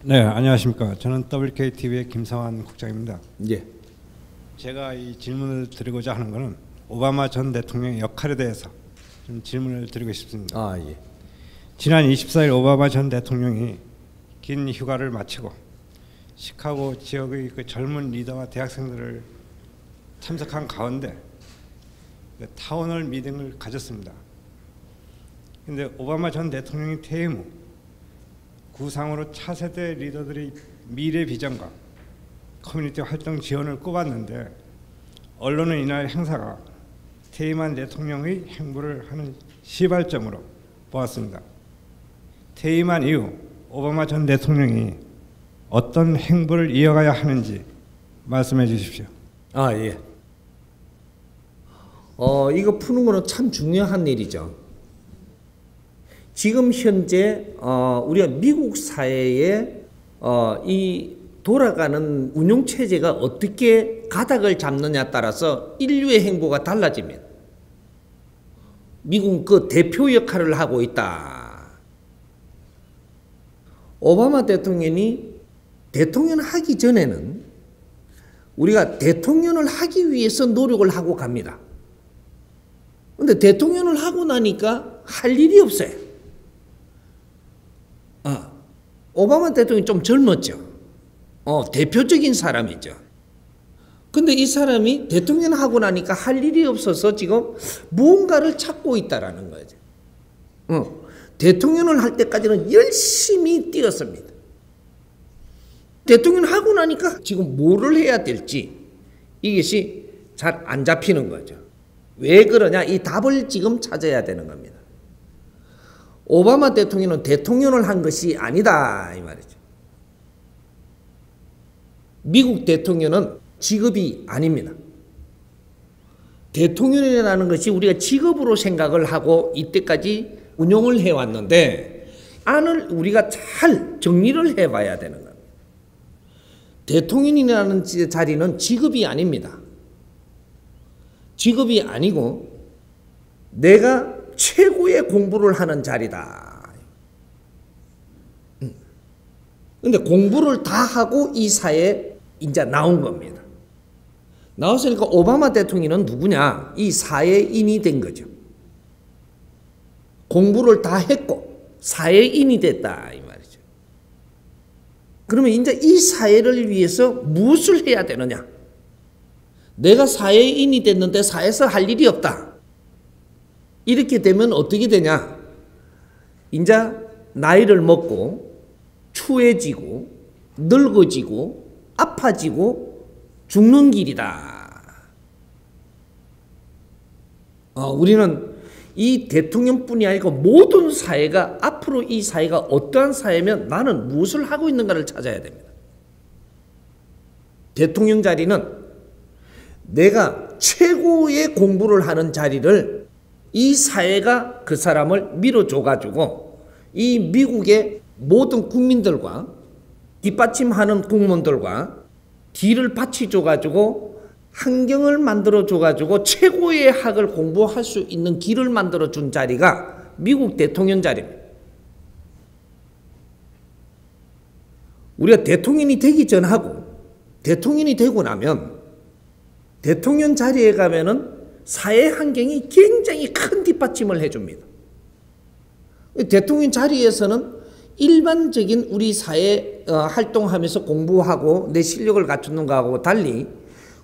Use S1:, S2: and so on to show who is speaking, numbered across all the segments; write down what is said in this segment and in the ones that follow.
S1: 네, 안녕하십니까. 저는 WKTV의 김성환 국장입니다.
S2: 예.
S1: 제가 이 질문을 드리고자 하는 것은 오바마 전 대통령의 역할에 대해서 좀 질문을 드리고 싶습니다.
S2: 예.
S1: 지난 24일 오바마 전 대통령이 긴 휴가를 마치고 시카고 지역의 그 젊은 리더와 대학생들을 참석한 가운데 그 타운홀 미팅을 가졌습니다. 그런데 오바마 전 대통령이 퇴임 후 구상으로 차세대 리더들의 미래 비전과 커뮤니티 활동 지원을 꼽았는데 언론은 이날 행사가 퇴임한 대통령의 행보를 하는 시발점으로 보았습니다. 퇴임한 이후 오바마 전 대통령이 어떤 행보를 이어가야 하는지 말씀해 주십시오.
S2: 예. 이거 푸는 거는 참 중요한 일이죠. 지금 현재 우리가 미국 사회에 이 돌아가는 운용 체제가 어떻게 가닥을 잡느냐에 따라서 인류의 행보가 달라집니다. 미국은 그 대표 역할을 하고 있다. 오바마 대통령이 대통령 하기 전에는 우리가 대통령을 하기 위해서 노력을 하고 갑니다. 근데 대통령을 하고 나니까 할 일이 없어요. 오바마 대통령이 좀 젊었죠. 대표적인 사람이죠. 근데 이 사람이 대통령 하고 나니까 할 일이 없어서 지금 무언가를 찾고 있다라는 거죠. 대통령을 할 때까지는 열심히 뛰었습니다. 대통령 하고 나니까 지금 뭐를 해야 될지 이것이 잘 안 잡히는 거죠. 왜 그러냐? 이 답을 지금 찾아야 되는 겁니다. 오바마 대통령은 대통령을 한 것이 아니다 이 말이죠. 미국 대통령은 직업이 아닙니다. 대통령이라는 것이 우리가 직업으로 생각을 하고 이때까지 운영을 해왔는데 안을 우리가 잘 정리를 해봐야 되는 겁니다. 대통령이라는 자리는 직업이 아닙니다. 직업이 아니고 내가 최고의 공부를 하는 자리다. 근데 공부를 다 하고 이 사회에 이제 나온 겁니다. 나왔으니까 오바마 대통령은 누구냐? 이 사회인이 된 거죠. 공부를 다 했고 사회인이 됐다 이 말이죠. 그러면 이제 이 사회를 위해서 무엇을 해야 되느냐? 내가 사회인이 됐는데 사회에서 할 일이 없다. 이렇게 되면 어떻게 되냐? 이제 나이를 먹고 추해지고 늙어지고 아파지고 죽는 길이다. 우리는 이 대통령뿐이 아니고 모든 사회가 앞으로 이 사회가 어떠한 사회면 나는 무엇을 하고 있는가를 찾아야 됩니다. 대통령 자리는 내가 최고의 공부를 하는 자리를 이 사회가 그 사람을 밀어줘가지고 이 미국의 모든 국민들과 뒷받침하는 공무원들과 뒤를 받쳐줘가지고 환경을 만들어줘가지고 최고의 학을 공부할 수 있는 길을 만들어준 자리가 미국 대통령 자리입니다. 우리가 대통령이 되기 전하고 대통령이 되고 나면 대통령 자리에 가면은 사회 환경이 굉장히 큰 뒷받침을 해줍니다. 대통령 자리에서는 일반적인 우리 사회 활동하면서 공부하고 내 실력을 갖추는 것하고 달리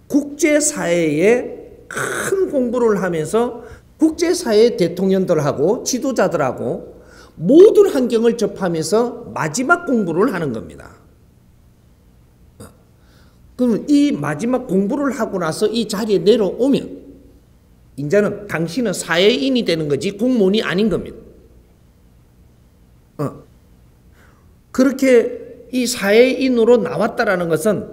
S2: 국제사회에 큰 공부를 하면서 국제사회 대통령들하고 지도자들하고 모든 환경을 접하면서 마지막 공부를 하는 겁니다. 그러면 이 마지막 공부를 하고 나서 이 자리에 내려오면 이제는 당신은 사회인이 되는 거지 공무원이 아닌 겁니다. 그렇게 이 사회인으로 나왔다라는 것은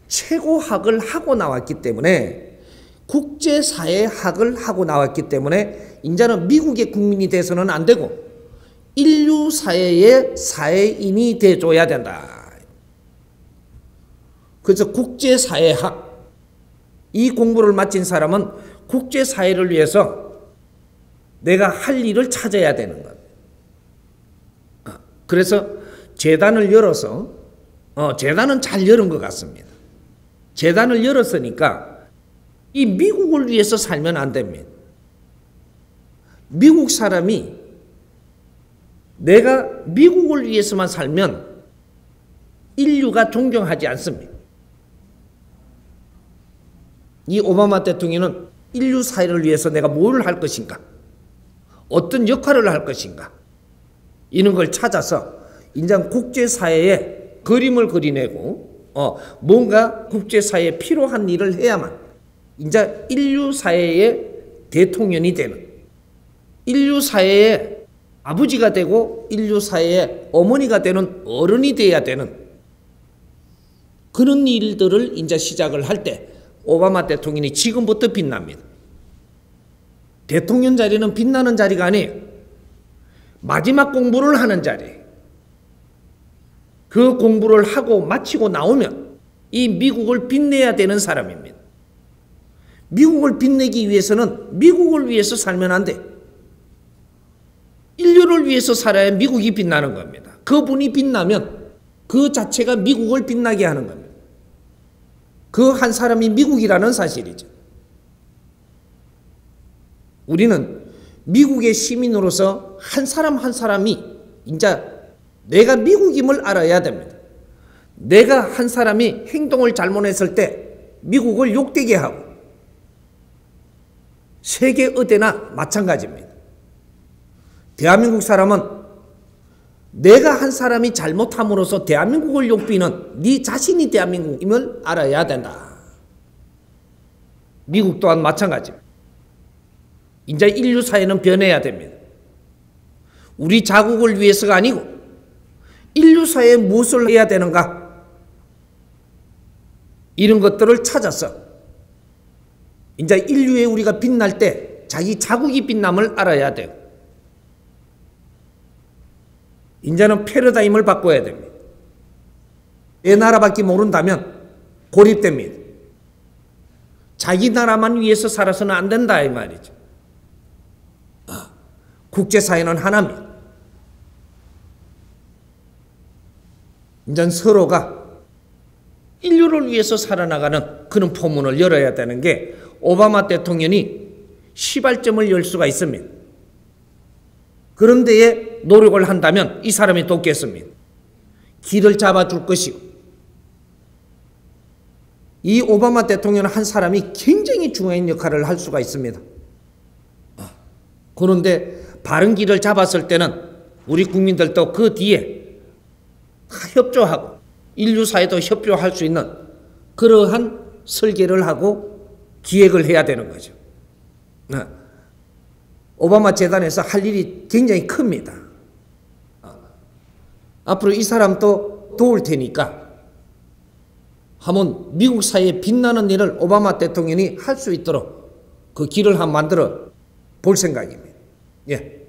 S2: 최고학을 하고 나왔기 때문에 국제사회학을 하고 나왔기 때문에 이제는 미국의 국민이 돼서는 안 되고 인류 사회의 사회인이 돼줘야 된다. 그래서 국제사회학 이 공부를 마친 사람은 국제사회를 위해서 내가 할 일을 찾아야 되는 것. 그래서 재단을 열어서 재단은 잘 열은 것 같습니다. 재단을 열었으니까 이 미국을 위해서 살면 안 됩니다. 미국 사람이 내가 미국을 위해서만 살면 인류가 존경하지 않습니다. 이 오바마 대통령은 인류 사회를 위해서 내가 뭘 할 것인가, 어떤 역할을 할 것인가, 이런 걸 찾아서 이제 국제사회에 그림을 그리내고 뭔가 국제사회에 필요한 일을 해야만 이제 인류 사회의 대통령이 되는, 인류 사회의 아버지가 되고 인류 사회의 어머니가 되는 어른이 돼야 되는 그런 일들을 이제 시작을 할 때 오바마 대통령이 지금부터 빛납니다. 대통령 자리는 빛나는 자리가 아니에요. 마지막 공부를 하는 자리예요. 그 공부를 하고 마치고 나오면 이 미국을 빛내야 되는 사람입니다. 미국을 빛내기 위해서는 미국을 위해서 살면 안 돼. 인류를 위해서 살아야 미국이 빛나는 겁니다. 그분이 빛나면 그 자체가 미국을 빛나게 하는 겁니다. 그 한 사람이 미국이라는 사실이죠. 우리는 미국의 시민으로서 한 사람 한 사람이 이제 내가 미국임을 알아야 됩니다. 내가 한 사람이 행동을 잘못했을 때 미국을 욕되게 하고 세계 어디나 마찬가지입니다. 대한민국 사람은 내가 한 사람이 잘못함으로써 대한민국을 욕비는 네 자신이 대한민국임을 알아야 된다. 미국 또한 마찬가지입니다. 이제 인류 사회는 변해야 됩니다. 우리 자국을 위해서가 아니고 인류 사회에 무엇을 해야 되는가, 이런 것들을 찾아서 이제 인류에 우리가 빛날 때 자기 자국이 빛남을 알아야 돼요. 이제는 패러다임을 바꿔야 됩니다. 내 나라밖에 모른다면 고립됩니다. 자기 나라만 위해서 살아서는 안 된다 이 말이죠. 국제사회는 하나입니다. 이제 서로가 인류를 위해서 살아나가는 그런 포문을 열어야 되는 게 오바마 대통령이 시발점을 열 수가 있습니다. 그런 데에 노력을 한다면 이 사람이 돕겠습니다. 길을 잡아줄 것이고, 이 오바마 대통령은 한 사람이 굉장히 중요한 역할을 할 수가 있습니다. 그런데 바른 길을 잡았을 때는 우리 국민들도 그 뒤에 다 협조하고 인류 사회도 협조할 수 있는 그러한 설계를 하고 기획을 해야 되는 거죠. 오바마 재단에서 할 일이 굉장히 큽니다. 앞으로 이 사람도 도울 테니까 한번 미국 사회에 빛나는 일을 오바마 대통령이 할 수 있도록 그 길을 한번 만들어 볼 생각입니다. 예.